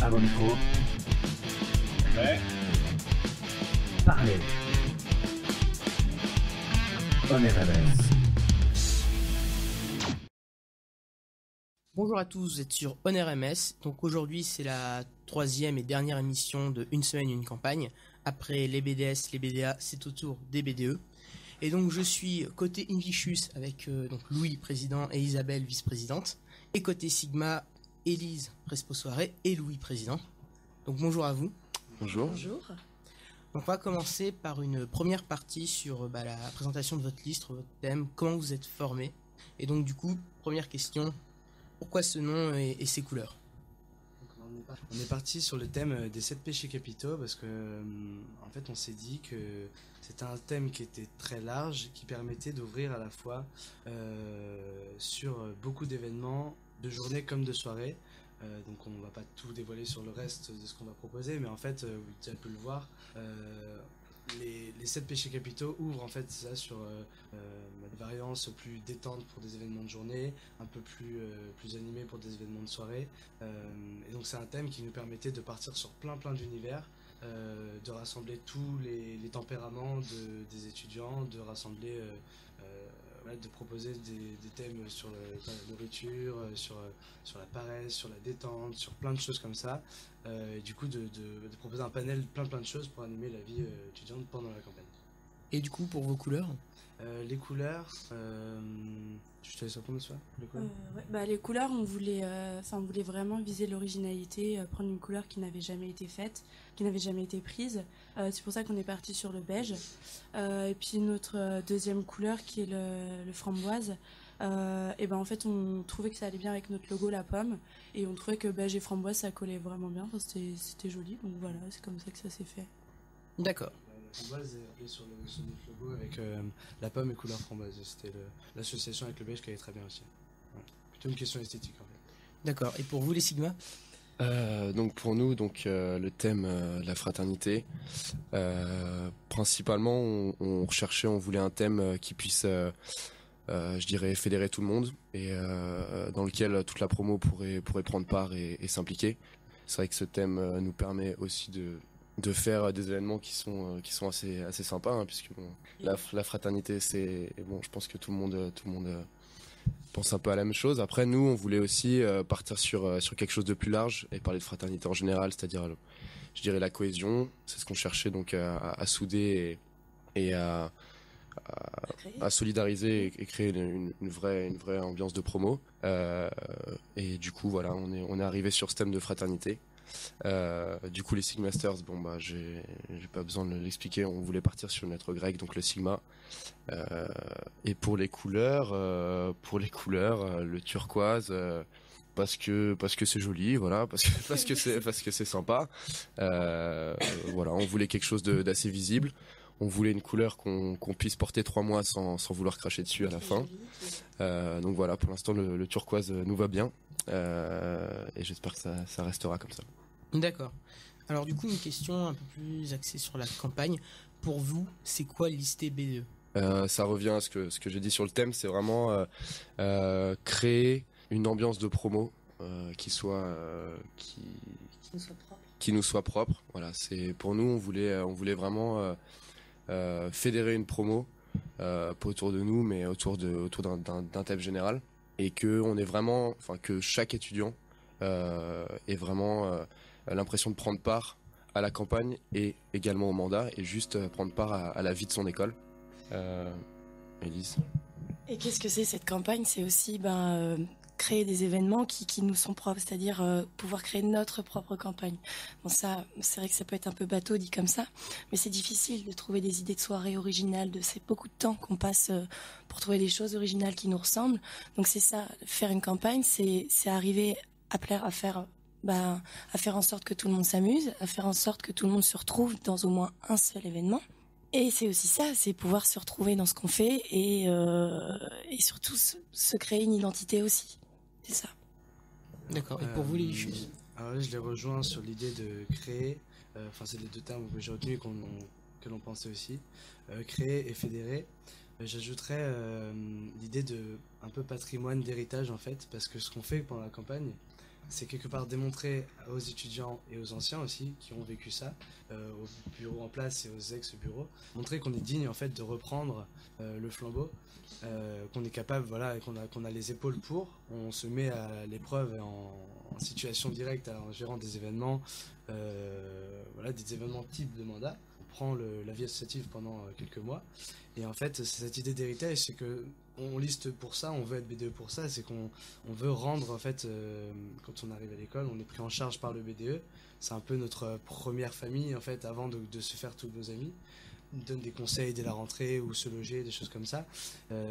À vos micros. Ouais. Parlez. On est RMS. Bonjour à tous, vous êtes sur On RMS. Donc aujourd'hui c'est la troisième et dernière émission de Une semaine, une campagne. Après les BDS, les BDA, c'est au tour des BDE. Et donc je suis côté Invictus avec donc Louis, président, et Isabelle, vice-présidente. Et côté Sigma, Élise, Prespo Soirée, et Louis, président. Donc bonjour à vous. Bonjour. Bonjour. Donc on va commencer par une première partie sur la présentation de votre liste, votre thème, comment vous êtes formé. Et donc du coup, première question, pourquoi ce nom et ses couleurs? On est parti sur le thème des 7 péchés capitaux parce que en fait on s'est dit que c'était un thème qui était très large, qui permettait d'ouvrir à la fois sur beaucoup d'événements, de journées comme de soirées. Donc on va pas tout dévoiler sur le reste de ce qu'on va proposer, mais en fait, tu as pu le voir, les 7 péchés capitaux ouvrent en fait ça sur des variances plus détentes pour des événements de journée, un peu plus animés pour des événements de soirée. Et donc c'est un thème qui nous permettait de partir sur plein d'univers, de rassembler tous les tempéraments des étudiants, de rassembler de proposer des thèmes sur la nourriture, sur la paresse, sur la détente, sur plein de choses comme ça. Et du coup, de proposer un panel plein de choses pour animer la vie étudiante pendant la campagne. Et du coup, pour vos couleurs? Les couleurs, je te laisse répondre ça. Les couleurs, on voulait vraiment viser l'originalité, prendre une couleur qui n'avait jamais été faite, qui n'avait jamais été prise. C'est pour ça qu'on est parti sur le beige. Et puis notre deuxième couleur qui est le framboise. En fait, on trouvait que ça allait bien avec notre logo, la pomme, et on trouvait que beige et framboise ça collait vraiment bien. Enfin, c'était joli, donc voilà, c'est comme ça que ça s'est fait. D'accord. La framboise est sur notre logo avec la pomme et couleur framboise. C'était l'association avec le beige qui allait très bien aussi. Ouais. Plutôt une question esthétique en fait. D'accord. Et pour vous les Sigma? Donc pour nous, le thème de la fraternité, principalement on voulait un thème qui puisse, je dirais, fédérer tout le monde et dans lequel toute la promo pourrait prendre part et s'impliquer. C'est vrai que ce thème nous permet aussi de faire des événements qui sont assez sympas, hein, puisque bon, la fraternité, c'est bon, je pense que tout le monde pense un peu à la même chose. Après, nous, on voulait aussi partir sur quelque chose de plus large et parler de fraternité en général, c'est-à-dire, je dirais, la cohésion. C'est ce qu'on cherchait donc à souder et à solidariser et créer une vraie ambiance de promo. Et du coup, voilà, on est arrivé sur ce thème de fraternité. Du coup les Sigmasters, j'ai pas besoin de l'expliquer, on voulait partir sur une lettre grecque, donc le sigma. Et pour les couleurs, le turquoise, parce que c'est joli, voilà, parce que c'est sympa. Voilà, on voulait quelque chose d'assez visible. On voulait une couleur qu'on puisse porter 3 mois sans vouloir cracher dessus à la fin. Donc voilà, pour l'instant le turquoise nous va bien. Et j'espère que ça restera comme ça. D'accord. Alors du coup, une question un peu plus axée sur la campagne. Pour vous, c'est quoi lister BDE? Ça revient à ce que j'ai dit sur le thème, c'est vraiment créer une ambiance de promo qui nous soit propre. Voilà, c'est pour nous, on voulait vraiment fédérer une promo, pas autour de nous, mais autour d'un thème général, et que chaque étudiant ait vraiment l'impression de prendre part à la campagne et également au mandat, et juste prendre part à la vie de son école. Élise. Et qu'est-ce que c'est cette campagne? C'est aussi créer des événements qui nous sont propres, c'est-à-dire pouvoir créer notre propre campagne. Bon, ça, c'est vrai que ça peut être un peu bateau dit comme ça, mais c'est difficile de trouver des idées de soirée originales, c'est beaucoup de temps qu'on passe pour trouver des choses originales qui nous ressemblent. Donc c'est ça, faire une campagne, c'est arriver à faire en sorte que tout le monde s'amuse, à faire en sorte que tout le monde se retrouve dans au moins un seul événement. Et c'est aussi ça, c'est pouvoir se retrouver dans ce qu'on fait et surtout se créer une identité aussi. C'est ça. D'accord. Et pour vous, les choses? Alors là, je les rejoins sur l'idée de créer. C'est les deux termes que j'ai retenus que l'on pensait aussi. Créer et fédérer. J'ajouterais l'idée de un peu patrimoine d'héritage en fait, parce que ce qu'on fait pendant la campagne, c'est quelque part démontrer aux étudiants et aux anciens aussi qui ont vécu ça, aux bureaux en place et aux ex-bureaux, montrer qu'on est digne en fait de reprendre le flambeau, qu'on est capable, voilà, et qu'on a les épaules pour. On se met à l'épreuve en situation directe en gérant des événements, voilà, des événements type de mandat. On prend la vie associative pendant quelques mois. Et en fait, cette idée d'héritage, c'est que on liste pour ça, on veut être BDE pour ça, c'est qu'on veut rendre, en fait, quand on arrive à l'école, on est pris en charge par le BDE. C'est un peu notre première famille, en fait, avant de se faire tous nos amis. Ils nous donnent des conseils dès la rentrée, où se loger, des choses comme ça.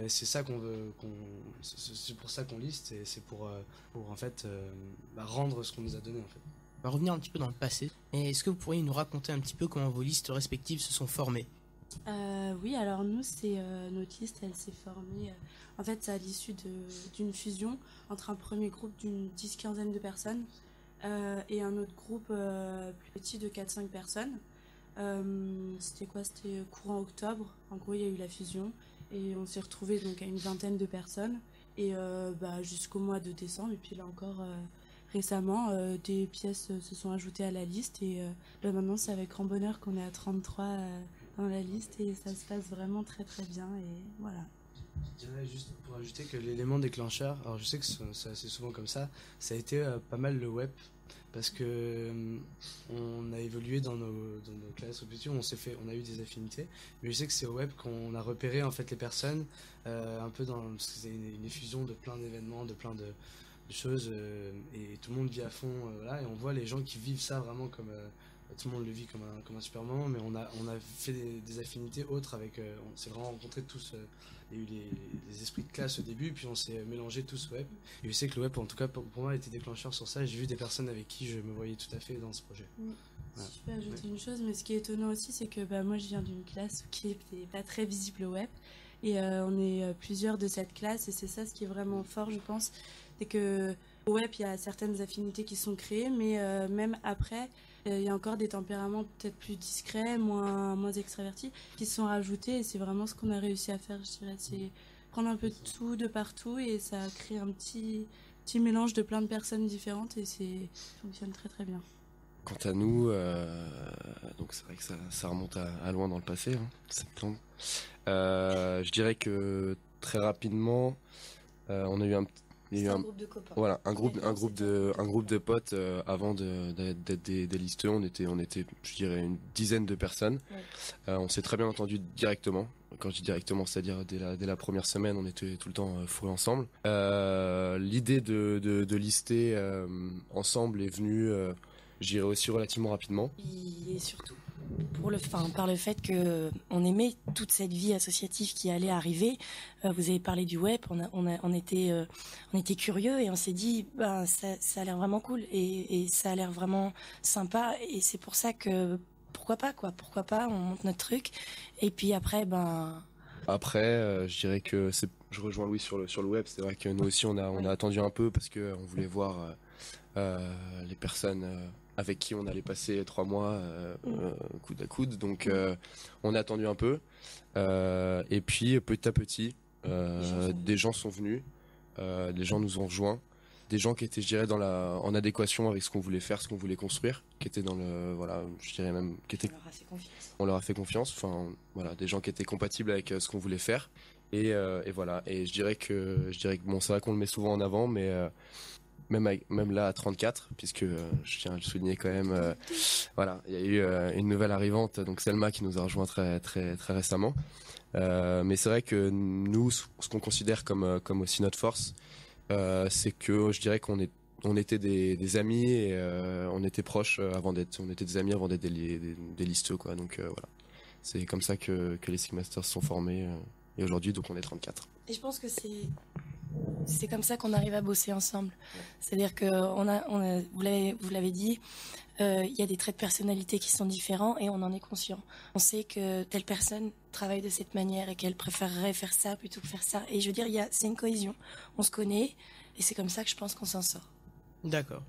C'est ça qu'on veut, c'est pour ça qu'on liste, et c'est pour en fait, rendre ce qu'on nous a donné, en fait. On va revenir un petit peu dans le passé. Et est-ce que vous pourriez nous raconter un petit peu comment vos listes respectives se sont formées? Oui, alors nous, notre liste, elle s'est formée. En fait, c'est à l'issue d'une fusion entre un premier groupe d'une 10-15aine de personnes et un autre groupe plus petit de 4-5 personnes. C'était quoi? C'était courant octobre. En gros, il y a eu la fusion et on s'est retrouvés donc à une vingtaine de personnes et jusqu'au mois de décembre. Et puis là encore, récemment, des pièces se sont ajoutées à la liste et là maintenant, c'est avec grand bonheur qu'on est à 33 dans la liste et ça se passe vraiment très très bien et voilà. Je dirais juste pour ajouter que l'élément déclencheur, alors je sais que c'est assez souvent comme ça a été pas mal le web parce que on a évolué dans nos classes au petit, on a eu des affinités, mais je sais que c'est au web qu'on a repéré en fait les personnes un peu parce que c'est une effusion de plein d'événements, de plein de choses et tout le monde vit à fond, voilà, et on voit les gens qui vivent ça vraiment comme tout le monde le vit comme un super moment, mais on a fait des affinités autres avec, on s'est vraiment rencontrés tous, il y a eu les esprits de classe au début, puis on s'est mélangés tous au web, et je sais que le web en tout cas pour moi a été déclencheur sur ça, et j'ai vu des personnes avec qui je me voyais tout à fait dans ce projet. Si je peux ajouter une chose, mais ce qui est étonnant aussi, c'est que moi je viens d'une classe qui n'était pas très visible au web, et on est plusieurs de cette classe, et c'est ça ce qui est vraiment fort, je pense, c'est que au web il y a certaines affinités qui sont créées, mais même après, il y a encore des tempéraments peut-être plus discrets, moins extravertis, qui se sont rajoutés, et c'est vraiment ce qu'on a réussi à faire, je dirais, c'est prendre un peu de tout de partout, et ça crée un petit mélange de plein de personnes différentes, et ça fonctionne très très bien. Quant à nous, donc c'est vrai que ça remonte à loin dans le passé, hein, septembre. Je dirais que très rapidement, on a eu un groupe de copains. Voilà, un groupe de potes avant d'être des listeux, on était je dirais une dizaine de personnes. Ouais. On s'est très bien entendu directement. Quand je dis directement, c'est-à-dire dès la première semaine, on était tout le temps fourrés ensemble. L'idée de lister ensemble est venue, je dirais aussi relativement rapidement. Et surtout par le fait que on aimait toute cette vie associative qui allait arriver. Vous avez parlé du web, on était curieux et on s'est dit ça a l'air vraiment cool et ça a l'air vraiment sympa, et c'est pour ça que pourquoi pas on monte notre truc, et puis après je dirais que je rejoins Louis sur le web. C'est vrai que nous aussi on a attendu un peu parce que on voulait voir les personnes avec qui on allait passer 3 mois coude à coude, donc on a attendu un peu, et puis petit à petit des gens sont venus, les gens nous ont rejoints, des gens qui étaient, je dirais, en adéquation avec ce qu'on voulait faire, ce qu'on voulait construire, qui étaient je dirais même on leur a fait confiance, enfin voilà, des gens qui étaient compatibles avec ce qu'on voulait faire, et voilà, et je dirais que bon, c'est vrai qu'on le met souvent en avant, mais même là à 34, puisque je tiens à le souligner quand même, voilà, il y a eu une nouvelle arrivante, donc Selma, qui nous a rejoint très très très récemment, mais c'est vrai que nous, ce qu'on considère comme aussi notre force, c'est que je dirais on était des amis, et on était proches on était des amis avant d'être des listeux, quoi, donc voilà, c'est comme ça que les Sigma Masters se sont formés, et aujourd'hui donc on est 34. Et je pense que c'est comme ça qu'on arrive à bosser ensemble. C'est-à-dire que vous l'avez dit, il y a des traits de personnalité qui sont différents et on en est conscient. On sait que telle personne travaille de cette manière et qu'elle préférerait faire ça plutôt que faire ça. Et je veux dire, c'est une cohésion. On se connaît et c'est comme ça que je pense qu'on s'en sort. D'accord.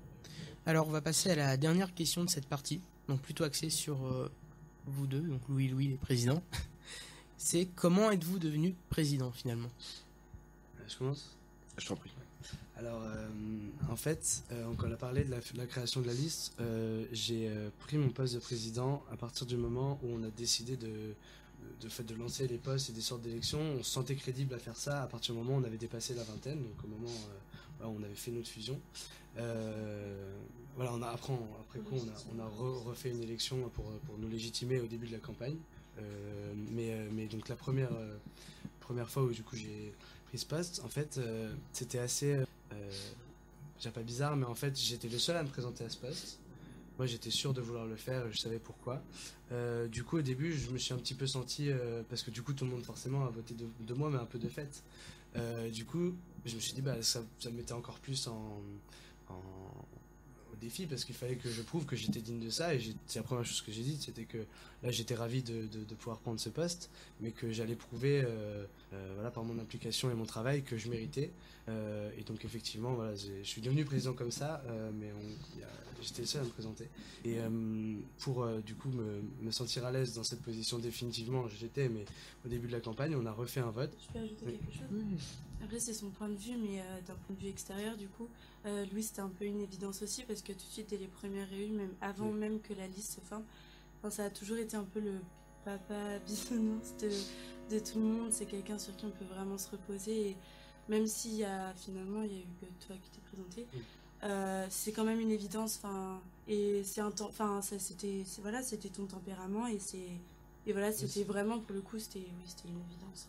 Alors on va passer à la dernière question de cette partie, donc plutôt axée sur vous deux, donc Louis les présidents. C'est comment êtes-vous devenu président finalement? Je commence ? Je t'en prie. Alors, en fait, quand on a parlé de la création de la liste, j'ai pris mon poste de président à partir du moment où on a décidé de lancer les postes et des sortes d'élections. On se sentait crédible à faire ça à partir du moment où on avait dépassé la vingtaine, donc au moment où on avait fait notre fusion. Voilà, après coup, on a refait une élection pour nous légitimer au début de la campagne. Mais donc la première fois où du coup j'ai pris ce poste, en fait, c'était assez, j'ai pas bizarre, mais en fait j'étais le seul à me présenter à ce poste. Moi j'étais sûr de vouloir le faire, je savais pourquoi. Du coup au début je me suis un petit peu senti, parce que du coup tout le monde forcément a voté de moi, mais un peu de fait. Du coup je me suis dit ça me mettait encore plus au défi, parce qu'il fallait que je prouve que j'étais digne de ça, et c'est la première chose que j'ai dit, c'était que là j'étais ravi de pouvoir prendre ce poste, mais que j'allais prouver voilà, par mon implication et mon travail que je méritais. Et donc effectivement voilà, je suis devenu président comme ça, mais j'étais le seul à me présenter. Et pour du coup me sentir à l'aise dans cette position définitivement, j'étais, mais au début de la campagne on a refait un vote. Je peux ajouter Oui. quelque chose? Après c'est son point de vue, mais d'un point de vue extérieur du coup, Louis c'était un peu une évidence aussi, parce que tout de suite dès les premières réunions, même avant même que la liste se forme, ça a toujours été un peu le papa bisounours de tout le monde. C'est quelqu'un sur qui on peut vraiment se reposer, et même s'il y a finalement il y a eu que toi qui t'es présenté, c'est quand même une évidence, et c'est un temps, c'était ton tempérament, et voilà, c'était vraiment, pour le coup, c'était une évidence.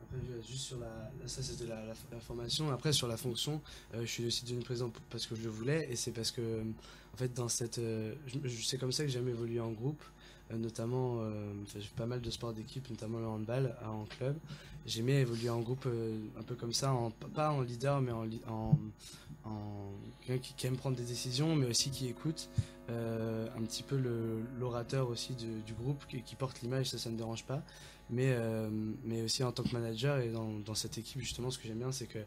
Après, juste sur ça c'était la formation. Après, sur la fonction, je suis aussi devenu président parce que je le voulais, et c'est parce que, en fait, c'est comme ça que j'aime évoluer en groupe, notamment, j'ai fait pas mal de sports d'équipe, notamment le handball, en club. J'aimais évoluer en groupe un peu comme ça, pas en leader, mais en quelqu'un qui aime prendre des décisions, mais aussi qui écoute, un petit peu l'orateur aussi du groupe, qui porte l'image, ça me dérange pas. Mais aussi en tant que manager, et dans cette équipe justement, ce que j'aime bien, c'est que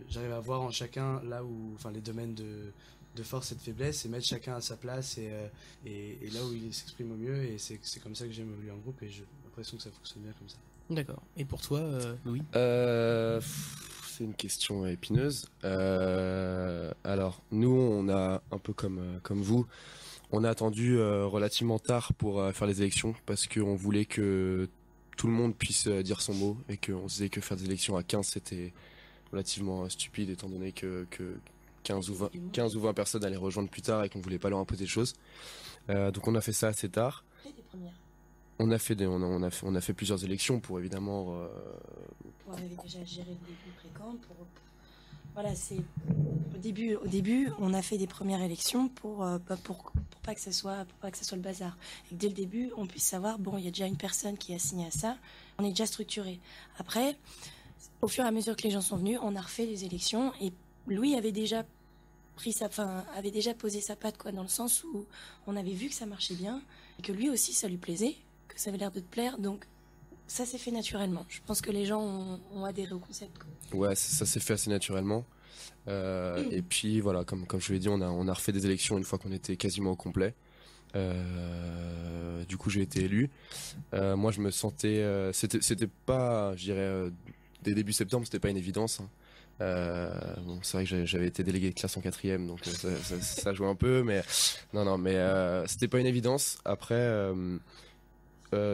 j'arrive à voir en chacun là où, les domaines de force et de faiblesse, et mettre chacun à sa place, et là où il s'exprime au mieux, et c'est comme ça que j'aime évoluer en groupe, et j'ai l'impression que ça fonctionne bien comme ça. D'accord. Et pour toi, Louis? C'est une question épineuse. Alors, nous, on a un peu comme vous, on a attendu relativement tard pour faire les élections, parce qu'on voulait que tout le monde puisse dire son mot, et qu'on se disait que faire des élections à 15 c'était relativement stupide, étant donné que 15 ou 20 personnes allaient rejoindre plus tard, et qu'on voulait pas leur imposer de choses. Donc on a fait ça assez tard. Les premières. On a fait plusieurs élections pour évidemment. On avait déjà géré le début précamp voilà, c'est au début, on a fait des premières élections pour pas que ça soit le bazar, et que dès le début, on puisse savoir, bon, il y a déjà une personne qui est assignée à ça, on est déjà structuré. Après, au fur et à mesure que les gens sont venus, on a refait les élections, et Louis avait déjà posé sa patte, quoi, dans le sens où on avait vu que ça marchait bien, et que lui aussi ça lui plaisait, que ça avait l'air de te plaire, donc ça s'est fait naturellement. Je pense que les gens ont adhéré au concept, quoi. Ouais, ça s'est fait assez naturellement. Et puis voilà, comme je l'ai dit, on a refait des élections une fois qu'on était quasiment au complet. Du coup, j'ai été élu. Moi, je me sentais, c'était pas, je dirais, dès début septembre, c'était pas une évidence, hein. Bon, c'est vrai que j'avais été délégué de classe en 4e, donc ça jouait un peu, mais non, mais c'était pas une évidence. Après,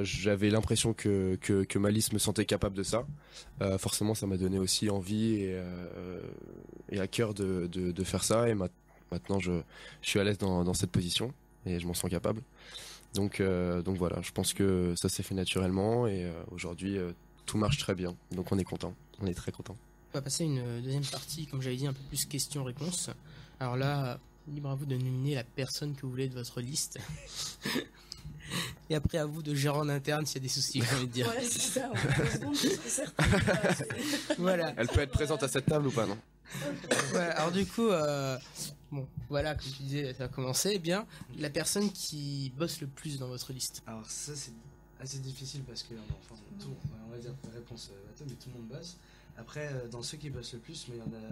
j'avais l'impression que ma liste me sentait capable de ça. Forcément, ça m'a donné aussi envie et à cœur de faire ça. Et maintenant, je suis à l'aise dans cette position, et je m'en sens capable. Donc voilà, je pense que ça s'est fait naturellement, et aujourd'hui, tout marche très bien. Donc on est content, on est très content. On va passer à une deuxième partie, comme j'avais dit, un peu plus questions-réponses. Alors là, libre à vous de nominer la personne que vous voulez de votre liste. Et après, à vous de gérer en interne s'il y a des soucis, j'ai envie de dire. Voilà, c'est ça, en 2 secondes, je serai certaine. Voilà. Elle peut être présente à cette table ou pas, non? Voilà, alors du coup, bon, voilà, comme tu disais, ça a commencé. Eh bien, la personne qui bosse le plus dans votre liste. Alors ça c'est assez difficile, parce que on va dire réponse bateau, mais tout le monde bosse. Après, dans ceux qui bossent le plus, mais il y en a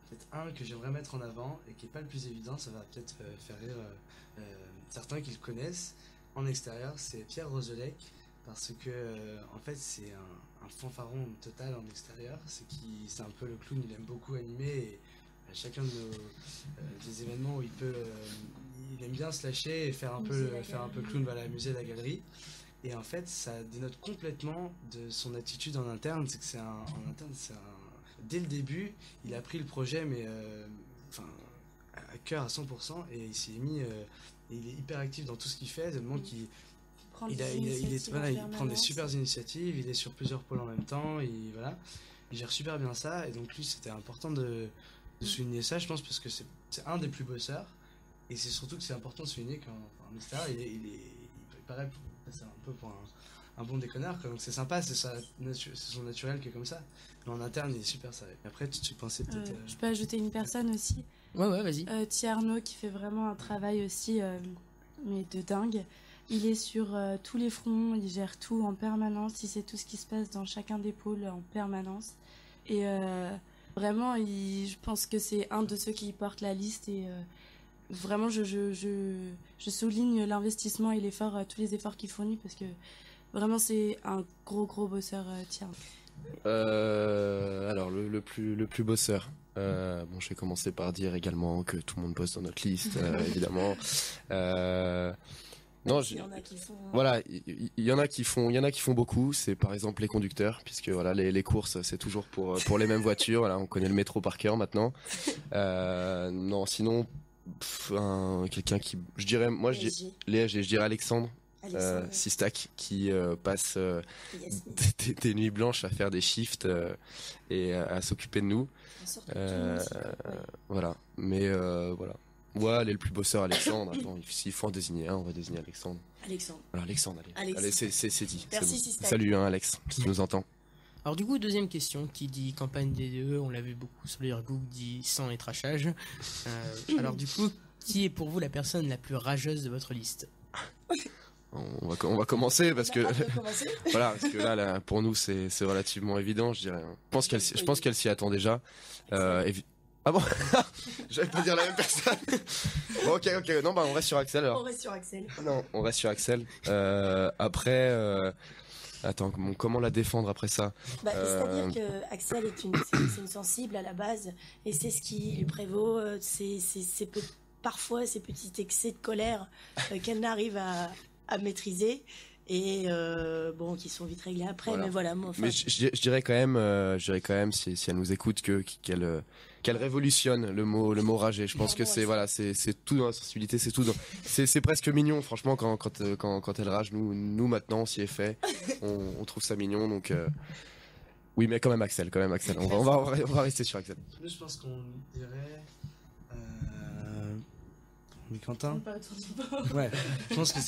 peut-être un que j'aimerais mettre en avant, et qui est pas le plus évident, ça va peut-être faire rire certains qui le connaissent en extérieur, c'est Pierre Roselec, parce que en fait c'est un fanfaron total en extérieur. C'est un peu le clown, il aime beaucoup animer et à chacun de des événements où il aime bien se lâcher et faire un peu clown, voilà, amuser la galerie. Et en fait ça dénote complètement de son attitude en interne, c'est que dès le début il a pris le projet mais à cœur à 100% et il s'est mis et il est hyper actif dans tout ce qu'il fait, tellement qu'il il prend des super initiatives, il est sur plusieurs pôles en même temps, il gère super bien ça, et donc lui c'était important de souligner ça, je pense, parce que c'est un des plus bosseurs, et c'est surtout que c'est important de souligner qu'en extérieur il paraît passer un peu pour un bon déconneur, quoi. Donc c'est sympa, c'est son naturel qui est comme ça, mais en interne il est super sérieux. Après tu pensais peut-être... Je peux ajouter une personne aussi, Ouais, vas-y. Thierry qui fait vraiment un travail aussi mais de dingue. Il est sur tous les fronts, il gère tout en permanence, il sait tout ce qui se passe dans chacun des pôles en permanence. Et vraiment, je pense que c'est un de ceux qui porte la liste. Et vraiment, je souligne l'investissement et l'effort, tous les efforts qu'il fournit, parce que vraiment, c'est un gros bosseur, Thierry. Alors, le plus bosseur. Bon, je vais commencer par dire également que tout le monde bosse dans notre liste, évidemment. Non, il y en a qui font... Voilà, il y en a qui font beaucoup. C'est par exemple les conducteurs, puisque voilà, les courses, c'est toujours pour les mêmes voitures. Voilà, on connaît le métro par cœur maintenant. Non, sinon, quelqu'un qui, je dirais, moi, je dirais Alexandre. Sistak qui passe des nuits blanches à faire des shifts et à s'occuper de nous. Voilà, mais voilà. Ouais, elle est le plus bosseur, Alexandre. Attends, s'il faut en désigner un, on va désigner Alexandre. Alors Alexandre, allez, c'est dit. Merci, c'est bon. Salut Alex, si tu nous entends. Alors du coup, deuxième question, qui dit campagne DDE, on l'a vu beaucoup sur les Google, dit sang et trashage. Alors du coup, qui est pour vous la personne la plus rageuse de votre liste? On va commencer parce que voilà, parce que là pour nous c'est relativement évident, je dirais. Je pense qu'elle s'y attend déjà. Ah bon? J'allais pas dire la même personne. Bon, ok. Non, on reste sur Axel alors. On reste sur Axel. Non, on reste sur Axel. Après, attends, comment la défendre après ça? C'est-à-dire que Axel c'est une sensible à la base, et c'est ce qui lui prévaut. Parfois ces petits excès de colère qu'elle n'arrive à maîtriser. Et qui sont vite réglés après, voilà. Mais voilà. Mais je dirais quand même, si elle nous écoute, qu'elle révolutionne le mot rager. Je pense que c'est tout dans la sensibilité, c'est tout dans. C'est presque mignon, franchement, quand elle rage. Nous maintenant, si elle fait, on trouve ça mignon. Donc oui, mais quand même Axel. On va rester sur Axel. Je pense qu'on dirait. Mais Quentin. Ouais, je pense que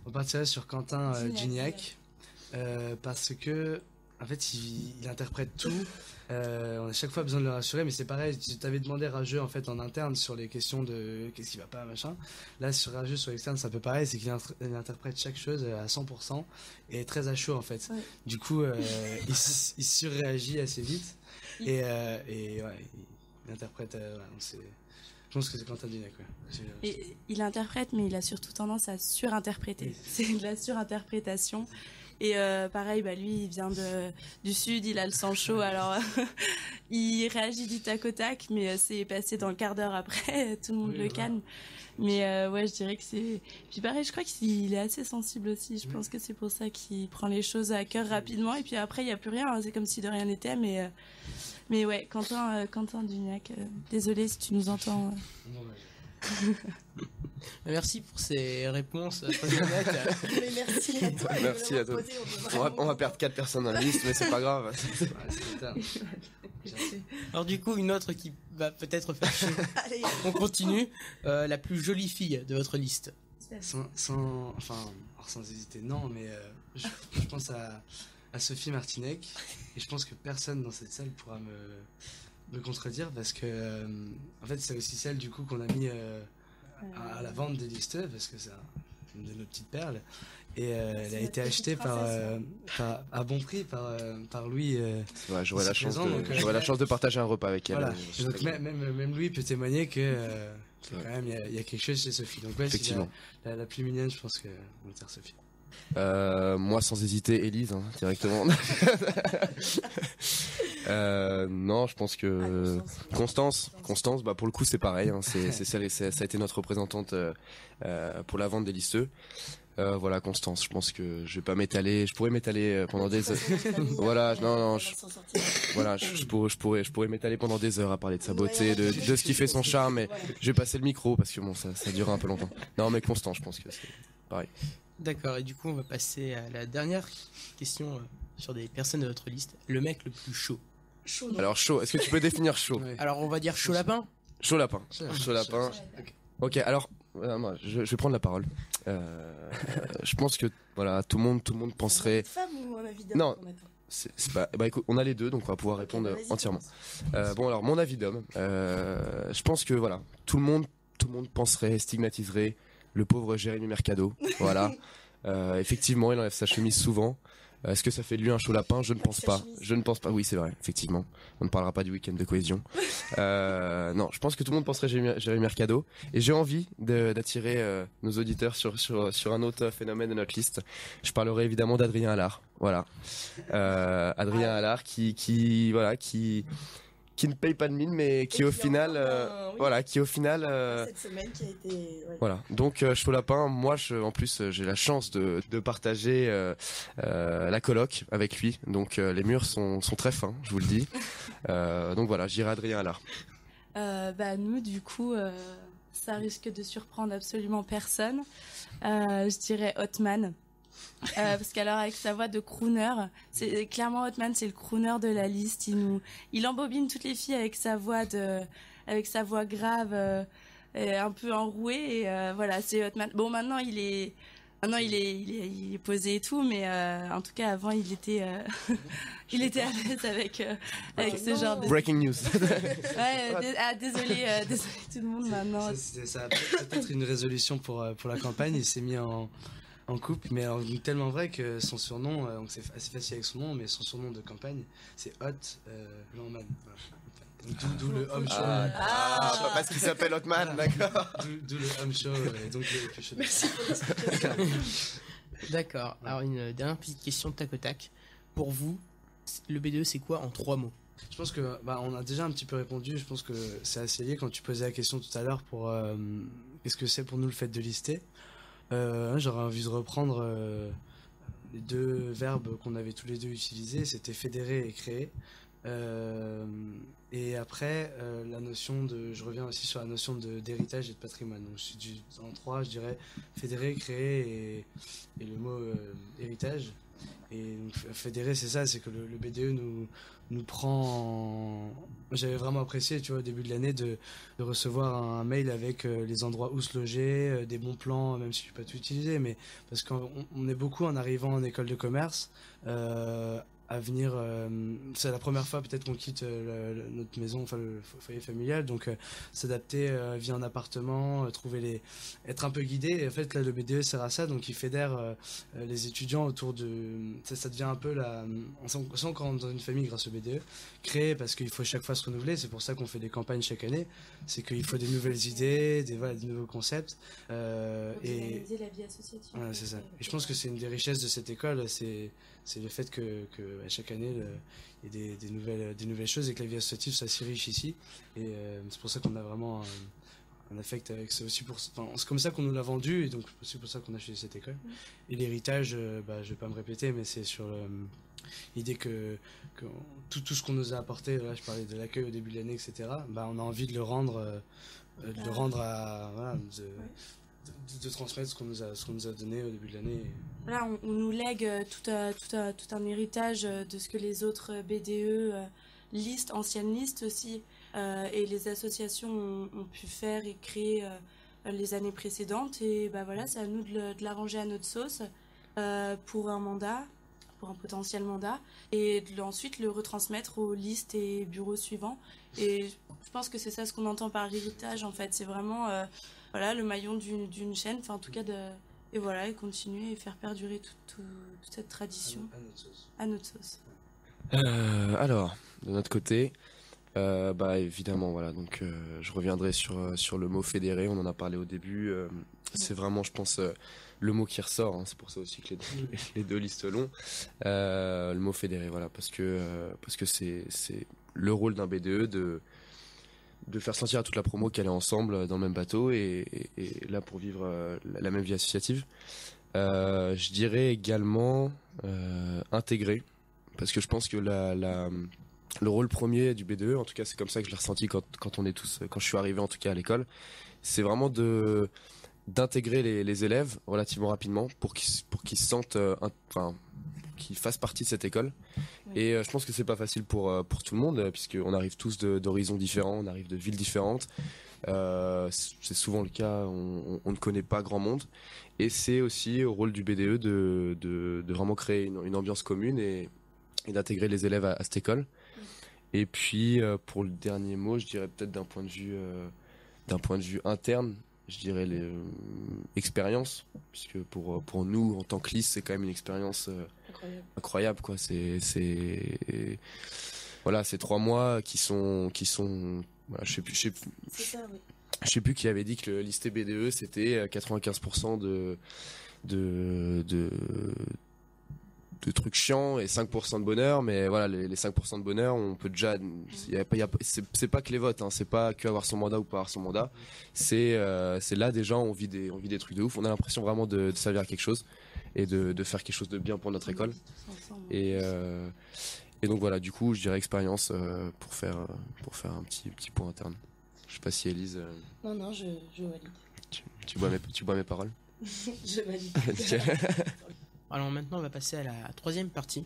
on partirait sur Quentin Gignac parce que en fait il interprète tout. On a chaque fois besoin de le rassurer, mais c'est pareil. Je t'avais demandé Rageux en fait en interne sur les questions de qu'est-ce qui va pas machin. Là sur Rageux sur l'externe c'est un peu pareil, c'est qu'il interprète chaque chose à 100% et est très à chaud en fait. Ouais. Du coup il surréagit assez vite et ouais, il interprète. Je pense que c'est Quentin Gignac, ouais. Et il interprète, mais il a surtout tendance à surinterpréter. Oui. C'est de la surinterprétation. Et pareil, lui, il vient du sud, il a le sang chaud, alors il réagit du tac au tac, mais c'est passé dans le quart d'heure après, tout le monde le calme. Mais ouais, je dirais que c'est... Puis pareil, je crois qu'il est assez sensible aussi, je pense que c'est pour ça qu'il prend les choses à cœur rapidement, et puis après, il n'y a plus rien, hein. C'est comme si de rien n'était, mais ouais, Quentin Gignac, désolé si tu nous entends. Merci pour ces réponses très honnêtes. Merci à toi. Merci à toi. On va perdre 4 personnes dans la liste, mais c'est pas grave. Alors du coup, une autre qui va peut-être faire chier. On continue. La plus jolie fille de votre liste. Sans hésiter, non, mais je pense à Sophie Martinec, et je pense que personne dans cette salle pourra me contredire, parce que en fait c'est aussi celle du coup qu'on a mis à la vente des listeux, parce que c'est une de nos petites perles, et elle a été achetée à bon prix par Louis. Ouais, j'aurais la chance de partager un repas avec elle. Voilà. Donc même Louis peut témoigner que quand même il y a quelque chose chez Sophie. Donc ouais, effectivement, la plus mignonne, je pense que on va dire Sophie. Moi, sans hésiter, Élise, hein, directement. Non, je pense que Constance, bah pour le coup c'est pareil, hein, c'est celle, ça a été notre représentante pour la vente des listeux. Voilà, Constance, je pense que je vais pas m'étaler, je pourrais m'étaler pendant des heures. Voilà, non, voilà, je pourrais m'étaler pendant des heures à parler de sa beauté, de ce qui fait son charme, mais je vais passer le micro parce que bon, ça dure un peu longtemps. Non, mais Constance, je pense que c'est pareil. D'accord, et du coup on va passer à la dernière question sur des personnes de votre liste. Le mec le plus chaud. Alors chaud, est-ce que tu peux définir chaud? Ouais. Alors on va dire chaud lapin. Chaud lapin. Chaud lapin. Ok, alors moi, je vais prendre la parole. Je pense que voilà, tout le monde penserait. Femme ou un avis d'homme Non. qu'on attend Bah écoute, on a les deux, donc on va pouvoir répondre vas-y, entièrement. commence. Bon alors mon avis d'homme, je pense que voilà, tout le monde penserait, stigmatiserait le pauvre Jérémy Mercado. Voilà. Effectivement, il enlève sa chemise souvent. Est-ce que ça fait de lui un chaud lapin? Je ne pense pas. Je ne pense pas. Oui, c'est vrai, effectivement. On ne parlera pas du week-end de cohésion. Non, je pense que tout le monde penserait Jérémy Mercado. Et j'ai envie d'attirer nos auditeurs sur un autre phénomène de notre liste. Je parlerai évidemment d'Adrien Allard. Voilà. Adrien Allard qui ne paye pas de mine, mais qui au final, Cette semaine qui a été. Ouais. voilà. Donc chaud lapin, moi en plus j'ai la chance de partager la coloc avec lui. Donc les murs sont très fins, je vous le dis. Donc voilà, j'irai Adrien Allard. Nous, du coup, ça risque de surprendre absolument personne. Je dirais Hotman. Parce qu'alors avec sa voix de crooner, c'est clairement Hotman, c'est le crooner de la liste. Il embobine toutes les filles avec sa voix grave, et un peu enrouée. Et voilà, c'est Hotman. Bon, maintenant il est posé et tout, mais en tout cas avant il était à l'aise avec ce genre de. Breaking news. Ouais, désolé tout le monde maintenant. Ça a peut-être une résolution pour la campagne. Il s'est mis en couple, mais alors, tellement vrai que son surnom, donc c'est assez facile avec son nom, mais son surnom de campagne, c'est Hot Longman. Voilà. D'où le homme show. Pas parce qu'il s'appelle Hotman, d'accord. D'où le homme show, et donc le plus chaud. Merci pour l'explication. D'accord. Alors une dernière petite question de tac au tac. Pour vous, le BDE c'est quoi en 3 mots? Je pense que on a déjà un petit peu répondu. Je pense que c'est assez lié quand tu posais la question tout à l'heure pour qu'est-ce que c'est pour nous le fait de lister. J'aurais envie de reprendre les deux verbes qu'on avait tous les deux utilisés, c'était fédérer et créer. Et après, je reviens aussi sur la notion d'héritage et de patrimoine. Donc, en 3, je dirais fédérer, créer et le mot héritage. Et donc, fédérer, c'est ça, c'est que le BDE nous prend. J'avais vraiment apprécié, tu vois, au début de l'année, de recevoir un mail avec les endroits où se loger, des bons plans, même si je ne vais pas tout utiliser, mais parce qu'on est beaucoup en arrivant en école de commerce. À venir, c'est la première fois peut-être qu'on quitte notre maison, enfin le foyer familial, donc s'adapter, vivre en appartement, être un peu guidé. Et en fait là le BDE sert à ça, donc il fédère les étudiants autour de, ça devient un peu on sent qu'on rentre dans une famille grâce au BDE, créer parce qu'il faut chaque fois se renouveler. C'est pour ça qu'on fait des campagnes chaque année, c'est qu'il faut des nouvelles idées, des nouveaux concepts. Et la vie associative. Voilà, c'est ça. Et je pense que c'est une des richesses de cette école, c'est le fait que à chaque année il y ait des nouvelles choses et que la vie associative soit si riche ici. Et c'est pour ça qu'on a vraiment un affect avec ça aussi. C'est comme ça qu'on nous l'a vendu, et donc c'est pour ça qu'on a choisi cette école. Et l'héritage, je vais pas me répéter, mais c'est sur l'idée que tout ce qu'on nous a apporté, là je parlais de l'accueil au début de l'année, etc., on a envie de le rendre à voilà, de transmettre ce qu'on nous a donné au début de l'année. Voilà, on nous lègue tout un héritage de ce que les autres BDE, anciennes listes aussi, et les associations ont pu faire et créer les années précédentes. Et voilà, c'est à nous de l'arranger à notre sauce pour un potentiel mandat, et ensuite le retransmettre aux listes et bureaux suivants. Et je pense que c'est ça ce qu'on entend par héritage, en fait. C'est vraiment le maillon d'une chaîne, enfin en tout cas et voilà, et continuer et faire perdurer toute cette tradition à notre sauce. Alors, de notre côté, évidemment, voilà. Donc, je reviendrai sur le mot fédéré. On en a parlé au début. C'est vraiment, je pense, le mot qui ressort. Hein. C'est pour ça aussi que les deux listes longs. Le mot fédéré, voilà, parce que c'est le rôle d'un BDE de faire sentir à toute la promo qu'elle est ensemble dans le même bateau et là pour vivre la même vie associative. Je dirais également intégrer, parce que je pense que le rôle premier du BDE, en tout cas c'est comme ça que je l'ai ressenti quand je suis arrivé en tout cas à l'école, c'est vraiment d'intégrer les élèves relativement rapidement pour qu'ils se sentent qu'ils fassent partie de cette école. Oui. Et je pense que c'est pas facile pour tout le monde, puisqu'on arrive tous d'horizons différents, on arrive de villes différentes. C'est souvent le cas, on ne connaît pas grand monde. Et c'est aussi au rôle du BDE de vraiment créer une ambiance commune et d'intégrer les élèves à cette école. Et puis pour le dernier mot, je dirais peut-être d'un point de vue interne, je dirais l'expérience, puisque pour nous en tant que liste, c'est quand même une expérience incroyable quoi. Voilà, c'est 3 mois qui sont voilà, je sais plus qui avait dit que le listé BDE c'était 95% de trucs chiants et 5% de bonheur, mais voilà, les 5% de bonheur, on peut déjà, c'est pas que les votes, hein, c'est pas que avoir son mandat ou pas avoir son mandat, c'est là déjà on vit des trucs de ouf, on a l'impression vraiment de servir à quelque chose et de faire quelque chose de bien pour notre école. Et donc voilà, du coup, je dirais expérience pour faire un petit point interne. Je sais pas si Élise. Non, je valide. Tu bois mes paroles. Je valide. Alors maintenant, on va passer à la troisième partie,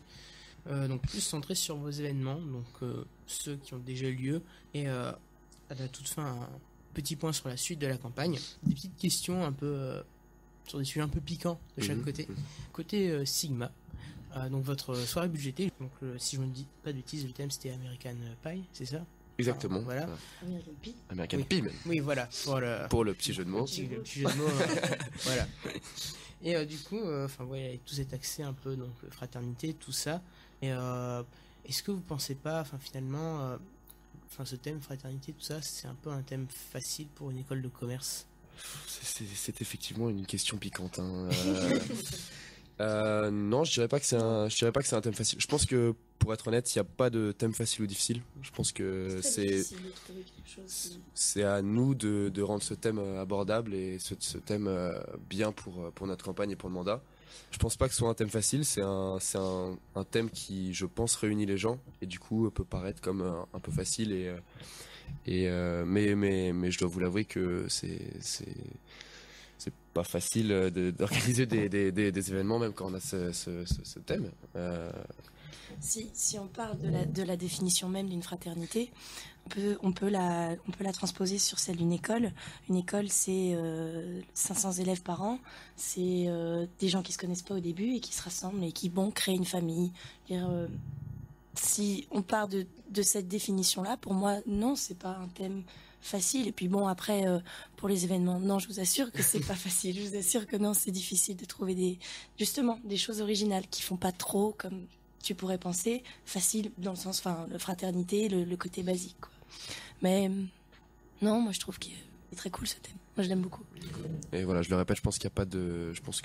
donc plus centrée sur vos événements, donc ceux qui ont déjà eu lieu, et à la toute fin, un petit point sur la suite de la campagne, des petites questions un peu sur des sujets un peu piquants de chaque côté. Côté Sigma, donc votre soirée budgétée, donc si je ne dis pas de bêtises, le thème c'était American Pie, c'est ça? Exactement. Voilà. American Oui. Pie, même. Oui, voilà. Pour le petit jeu de mots. Le petit jeu de mots. Voilà. Et du coup, avec tout cet accès un peu, donc fraternité, tout ça. Et est-ce que vous pensez pas, finalement, ce thème fraternité, tout ça, c'est un peu un thème facile pour une école de commerce? C'est effectivement une question piquante. Hein. Non, je dirais pas que c'est un thème facile. Je pense que, pour être honnête, il n'y a pas de thème facile ou difficile. Je pense que c'est à nous de rendre ce thème abordable et ce thème bien pour notre campagne et pour le mandat. Je pense pas que ce soit un thème facile. C'est un thème qui, je pense, réunit les gens et du coup peut paraître comme un peu facile mais je dois vous l'avouer que c'est pas facile d'organiser des événements même quand on a ce thème. Si on parle de la définition même d'une fraternité, on peut la transposer sur celle d'une école. Une école, c'est 500 élèves par an, c'est des gens qui se connaissent pas au début et qui se rassemblent et qui créent une famille. Si on part de cette définition-là, pour moi, non, c'est pas un thème facile. Et puis après, pour les événements, non, je vous assure que c'est pas facile. Je vous assure que non, c'est difficile de trouver des choses originales qui font pas trop comme tu pourrais penser, facile dans le sens, la fraternité, le côté basique, quoi. Mais non, moi je trouve qu'il est très cool ce thème. Moi je l'aime beaucoup. Et voilà, je le répète, je pense qu'il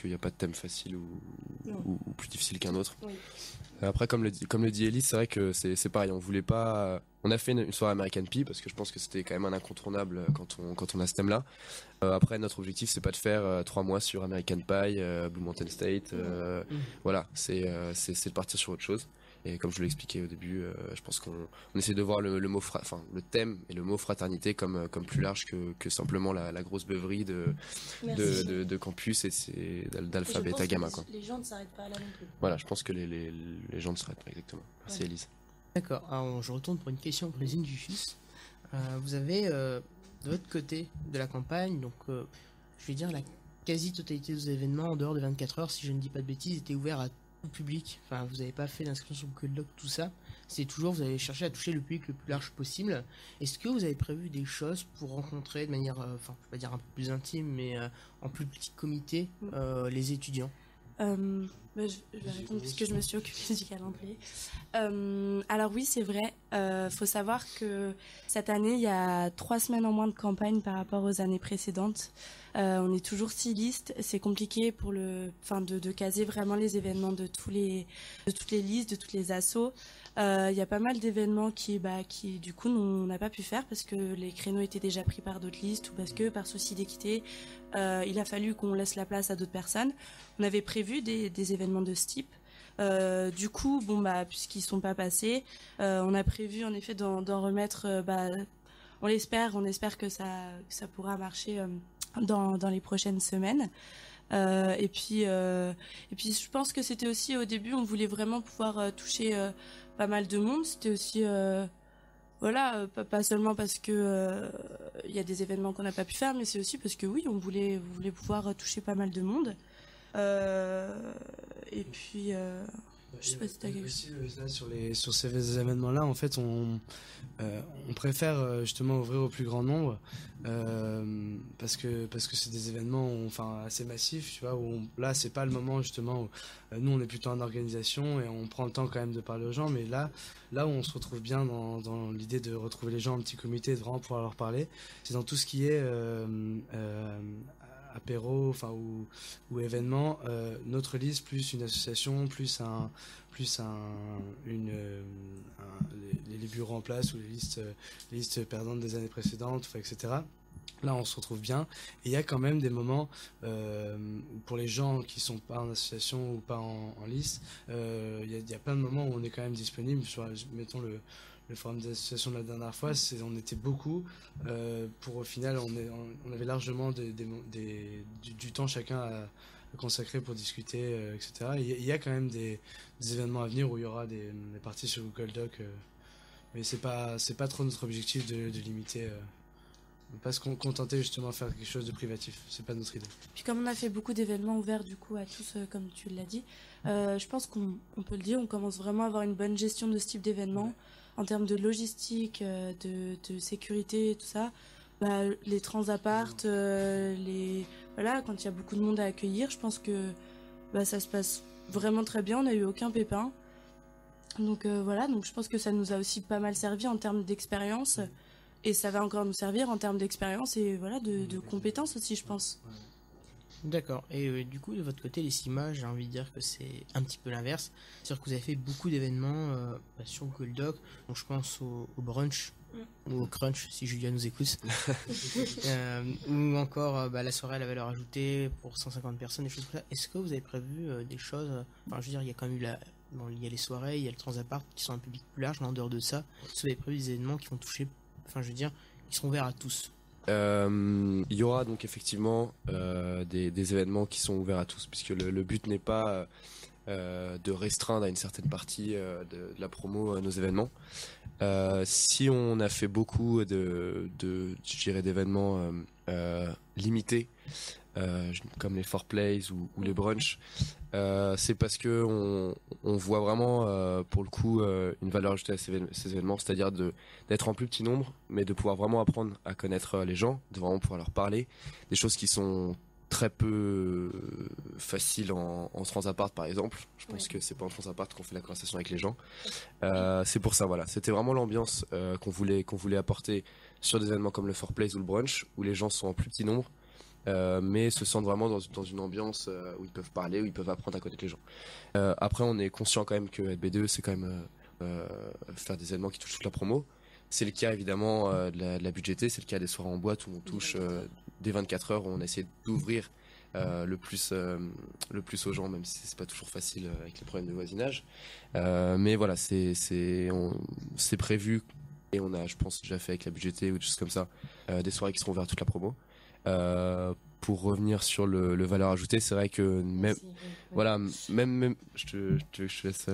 n'y a pas de thème facile ou plus difficile qu'un autre. Oui. Après, comme le dit Elise, c'est vrai que c'est pareil. On a fait une soirée American Pie parce que je pense que c'était quand même un incontournable quand on a ce thème-là. Après, notre objectif, c'est pas de faire 3 mois sur American Pie, Blue Mountain State. Voilà, c'est de partir sur autre chose. Et comme je vous l'ai expliqué au début, je pense qu'on essaie de voir le thème et le mot fraternité comme plus large que simplement la grosse beuverie de campus et d'Alpha Beta Gamma, quoi. Les gens ne s'arrêtent pas là non plus. Voilà, je pense que les gens ne s'arrêtent pas exactement. Merci, Elise. D'accord, alors je retourne pour une question pour les Indufus. Vous avez de votre côté de la campagne, donc je vais dire la quasi-totalité des événements en dehors de 24 heures, si je ne dis pas de bêtises, étaient ouverts à tout public. Vous n'avez pas fait d'inscription sur Google Doc, tout ça. C'est toujours, vous avez cherché à toucher le public le plus large possible. Est-ce que vous avez prévu des choses pour rencontrer de manière, je vais pas dire un peu plus intime, mais en plus petit comité, les étudiants? Je vais répondre puisque je me suis occupée du calendrier. Alors oui, c'est vrai. Faut savoir que cette année, il y a 3 semaines en moins de campagne par rapport aux années précédentes. On est toujours 6 listes. C'est compliqué pour de caser vraiment les événements de toutes les listes, de toutes les assos. Il y a pas mal d'événements qui du coup on n'a pas pu faire parce que les créneaux étaient déjà pris par d'autres listes ou parce que par souci d'équité, il a fallu qu'on laisse la place à d'autres personnes. On avait prévu des événements de ce type. Du coup, puisqu'ils sont pas passés, on a prévu en effet d'en remettre. On espère que ça pourra marcher dans les prochaines semaines. Et puis je pense que c'était aussi au début, on voulait vraiment pouvoir toucher pas mal de monde. C'était aussi pas seulement parce que il y a des événements qu'on n'a pas pu faire, mais c'est aussi parce que oui, on voulait pouvoir toucher pas mal de monde. Et puis je sais pas si t'as quelque chose. Là, sur ces événements-là, en fait, on préfère justement ouvrir au plus grand nombre parce que c'est des événements assez massifs, tu vois. Là, c'est pas le moment justement où nous on est plutôt en organisation et on prend le temps quand même de parler aux gens, mais là où on se retrouve bien dans l'idée de retrouver les gens en petit comité et de vraiment pouvoir leur parler, c'est dans tout ce qui est apéro ou événement, notre liste plus une association plus les bureaux en place ou les listes perdantes des années précédentes, etc. Là on se retrouve bien et il y a quand même des moments où pour les gens qui sont pas en association ou pas en liste, il y a plein de moments où on est quand même disponible. Mettons le forum d'association de la dernière fois, on était beaucoup. Pour au final, on avait largement du temps chacun à consacrer pour discuter, etc. Il y a quand même des événements à venir où il y aura des parties sur Google Doc, mais c'est pas trop notre objectif de limiter. Ne pas se contenter justement de faire quelque chose de privatif, c'est pas notre idée. Puis comme on a fait beaucoup d'événements ouverts du coup à tous, comme tu l'as dit, je pense qu'on peut le dire, on commence vraiment à avoir une bonne gestion de ce type d'événement. En termes de logistique, de sécurité, tout ça, les transappart, quand il y a beaucoup de monde à accueillir, je pense que ça se passe vraiment très bien, on n'a eu aucun pépin. Donc donc je pense que ça nous a aussi pas mal servi en termes d'expérience, et ça va encore nous servir en termes d'expérience et de compétences aussi, je pense. D'accord. Et du coup, de votre côté, les Sigma, j'ai envie de dire que c'est un petit peu l'inverse. C'est-à-dire que vous avez fait beaucoup d'événements sur Google Doc. Donc je pense au brunch ou au crunch, si Julia nous écoute. Ou encore la soirée à la valeur ajoutée pour 150 personnes, des choses comme ça. Est-ce que vous avez prévu des choses je veux dire, il y a quand même il y a les soirées, il y a le transappart qui sont un public plus large, mais en dehors de ça, est-ce que vous avez prévu des événements qui vont toucher, qui seront ouverts à tous? Il y aura donc effectivement des événements qui sont ouverts à tous, puisque le but n'est pas de restreindre à une certaine partie de la promo nos événements. Si on a fait beaucoup d'événements limités, comme les 4Plays ou les brunchs, c'est parce que on voit vraiment pour le coup une valeur ajoutée à ces événements, c'est-à-dire d'être en plus petit nombre, mais de pouvoir vraiment apprendre à connaître les gens, de vraiment pouvoir leur parler, des choses qui sont très peu faciles en transappart par exemple. Je pense que c'est pas en transappart qu'on fait la conversation avec les gens. C'est pour ça, voilà, c'était vraiment l'ambiance qu'on voulait apporter sur des événements comme le 4Plays ou le brunch, où les gens sont en plus petit nombre, mais se sentent vraiment dans une ambiance où ils peuvent parler, où ils peuvent apprendre à connaître les gens. Après, on est conscient quand même que LB2, c'est quand même faire des événements qui touchent toute la promo. C'est le cas évidemment de la budgétée, c'est le cas des soirées en boîte où on touche des 24 heures, où on essaie d'ouvrir le plus aux gens, même si c'est pas toujours facile avec les problèmes de voisinage. Mais voilà, c'est prévu, et on a, je pense, déjà fait avec la budgétée ou des choses comme ça, des soirées qui seront ouvertes à toute la promo. Pour revenir sur le valeur ajoutée, c'est vrai que même, je te laisse.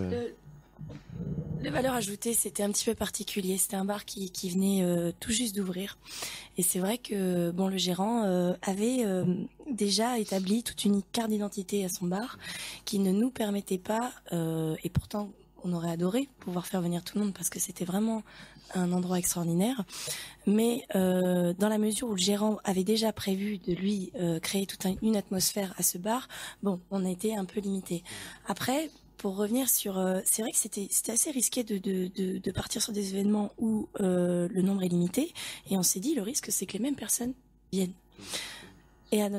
Le valeur ajoutée, c'était un petit peu particulier. C'était un bar qui venait tout juste d'ouvrir. Et c'est vrai que le gérant avait déjà établi toute une carte d'identité à son bar qui ne nous permettait pas, et pourtant on aurait adoré pouvoir faire venir tout le monde parce que c'était vraiment un endroit extraordinaire. Mais dans la mesure où le gérant avait déjà prévu de lui créer toute une atmosphère à ce bar, bon, on a été un peu limité. Après, pour revenir sur, c'est vrai que c'était assez risqué de partir sur des événements où le nombre est limité, et on s'est dit le risque c'est que les mêmes personnes viennent. Et à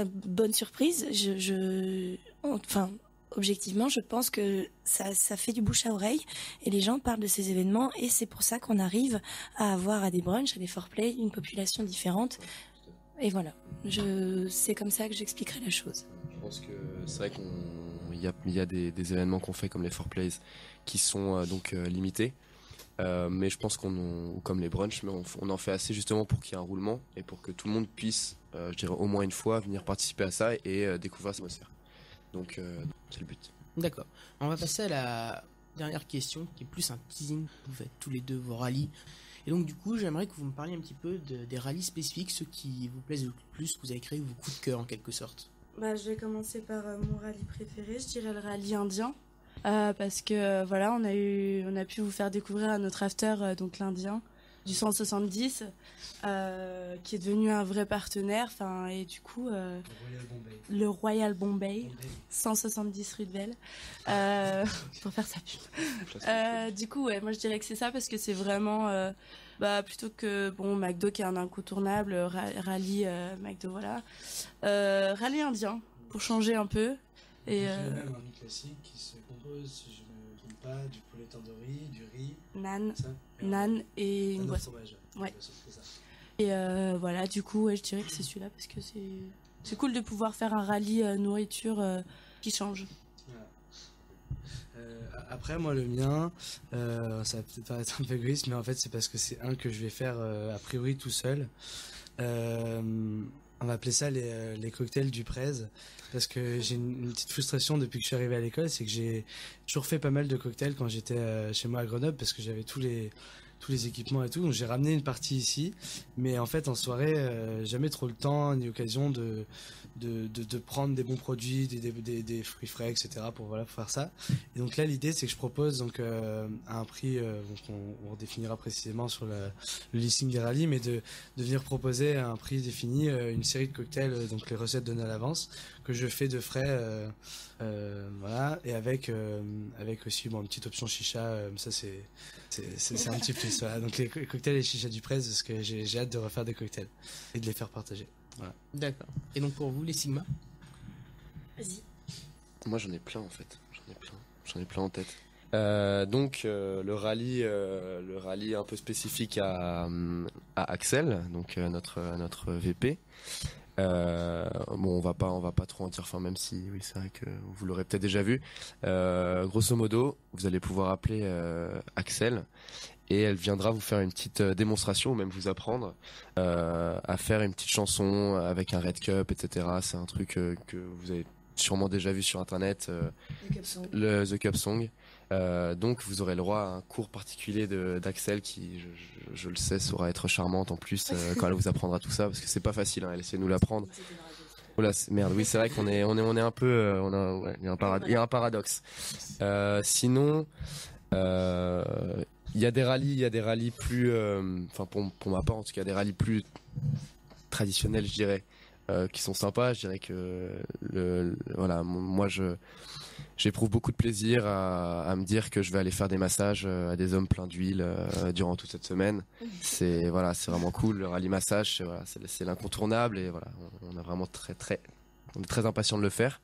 bonne surprise, enfin, objectivement, je pense que ça fait du bouche à oreille et les gens parlent de ces événements, et c'est pour ça qu'on arrive à avoir à des brunchs, à des foreplay, une population différente. Et voilà, c'est comme ça que j'expliquerai la chose. Je pense que c'est vrai qu'il y a des événements qu'on fait comme les foreplays qui sont limités. Mais je pense comme les brunchs, mais on en fait assez justement pour qu'il y ait un roulement et pour que tout le monde puisse, je dirais au moins une fois, venir participer à ça et découvrir cette atmosphère. Donc c'est le but. D'accord. On va passer à la dernière question qui est plus un teasing. Vous faites tous les deux vos rallyes. Et donc du coup, j'aimerais que vous me parliez un petit peu des rallyes spécifiques, ceux qui vous plaisent le plus, que vous avez créé vos coups de cœur en quelque sorte. Je vais commencer par mon rallye préféré, je dirais le rallye indien. Parce que voilà, on a pu vous faire découvrir à notre after donc l'Indien du 170 qui est devenu un vrai partenaire, et du coup le Royal Bombay 170 rue de Belle pour faire sa pub. Du coup moi je dirais que c'est ça, parce que c'est vraiment plutôt que McDo qui est un incontournable, rallye McDo, voilà, rallye indien pour changer un peu. Et même un classique qui se compose, si je ne me trompe pas, du poulet tandoori, du riz, nan et une boisson. Ouais. Et voilà, du coup, je dirais que c'est celui-là, parce que c'est cool de pouvoir faire un rallye nourriture qui change. Voilà. Après, moi, le mien, ça va peut-être paraître un peu égoïste, mais en fait, c'est parce que c'est un que je vais faire a priori tout seul. On va appeler ça les cocktails du Prez, parce que j'ai une petite frustration depuis que je suis arrivé à l'école, c'est que j'ai toujours fait pas mal de cocktails quand j'étais chez moi à Grenoble, parce que j'avais tous les équipements et tout, donc j'ai ramené une partie ici, mais en fait en soirée jamais trop le temps ni l'occasion de prendre des bons produits, des fruits frais, etc. pour faire ça. Et donc là l'idée c'est que je propose donc à un prix on redéfinira précisément sur le listing des rallyes, mais de venir proposer à un prix défini une série de cocktails, donc les recettes données à l'avance, que je fais de frais, voilà, et avec aussi une petite option chicha, ça c'est un petit plus, voilà. Donc les cocktails et chicha du Prez, parce que j'ai hâte de refaire des cocktails et de les faire partager. Voilà. D'accord. Et donc pour vous, les Sigma? Vas-y. Moi j'en ai plein en fait, j'en ai plein en tête. Donc le rallye un peu spécifique à Axel, donc notre VP. On va pas trop en dire, même si oui c'est vrai que vous l'aurez peut-être déjà vu. Grosso modo, vous allez pouvoir appeler Axel et elle viendra vous faire une petite démonstration, ou même vous apprendre à faire une petite chanson avec un Red Cup, etc. C'est un truc que vous avez sûrement déjà vu sur internet, le The Cup Song. Donc vous aurez le droit à un cours particulier d'Axel qui, je le sais, saura être charmante en plus quand elle vous apprendra tout ça, parce que c'est pas facile, elle essaie de nous l'apprendre. Oula, merde, oui c'est vrai qu'on est un peu, il y a un paradoxe. Sinon, il y a des rallyes plus, pour ma part en tout cas, des rallyes plus traditionnels, je dirais, qui sont sympas. Je dirais que moi j'éprouve beaucoup de plaisir à me dire que je vais aller faire des massages à des hommes pleins d'huile durant toute cette semaine. C'est vraiment cool. Le rallye massage, c'est l'incontournable, et voilà, on est vraiment on est très impatient de le faire.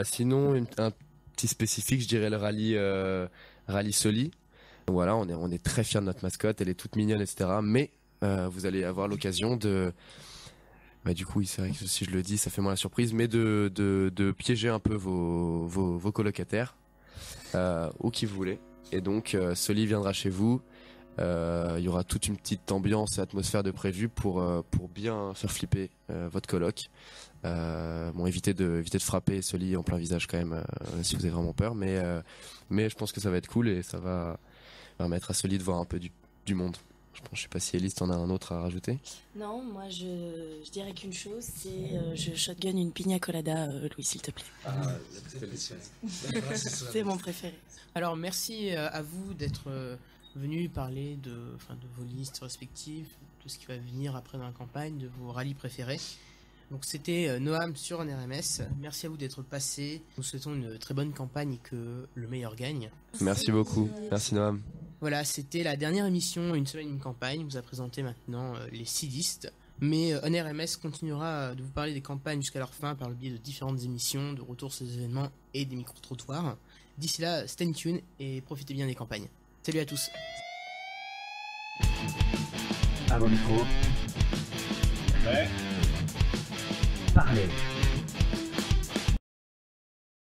Sinon, un petit spécifique, je dirais le rallye Soli. Voilà, on est très fiers de notre mascotte, elle est toute mignonne, etc. Mais vous allez avoir l'occasion de... du coup, c'est vrai que si je le dis, ça fait moins la surprise, mais de piéger un peu vos colocataires, ou qui vous voulez. Et donc, Soli viendra chez vous. Il y aura toute une petite ambiance et atmosphère de prévu pour bien faire flipper votre coloc. Évitez de frapper Soli en plein visage quand même, si vous avez vraiment peur. Mais je pense que ça va être cool, et ça va permettre à Soli de voir un peu du monde. Je sais pas si Elise t'en a un autre à rajouter. Non, moi je dirais qu'une chose, c'est je shotgun une pina colada, Louis, s'il te plaît. C'est C'est mon préféré. Alors merci à vous d'être venus parler de vos listes respectives, de ce qui va venir après dans la campagne, de vos rallyes préférés. Donc c'était Noam sur NRMS. Merci à vous d'être passé. Nous souhaitons une très bonne campagne et que le meilleur gagne. Merci beaucoup. Merci Noam. Voilà, c'était la dernière émission Une semaine, une campagne. On vous a présenté maintenant les 6 listes. Mais NRMS continuera de vous parler des campagnes jusqu'à leur fin par le biais de différentes émissions, de retours sur les événements et des micro-trottoirs. D'ici là, stay tuned et profitez bien des campagnes. Salut à tous. À vos micros. Ouais. Parlez.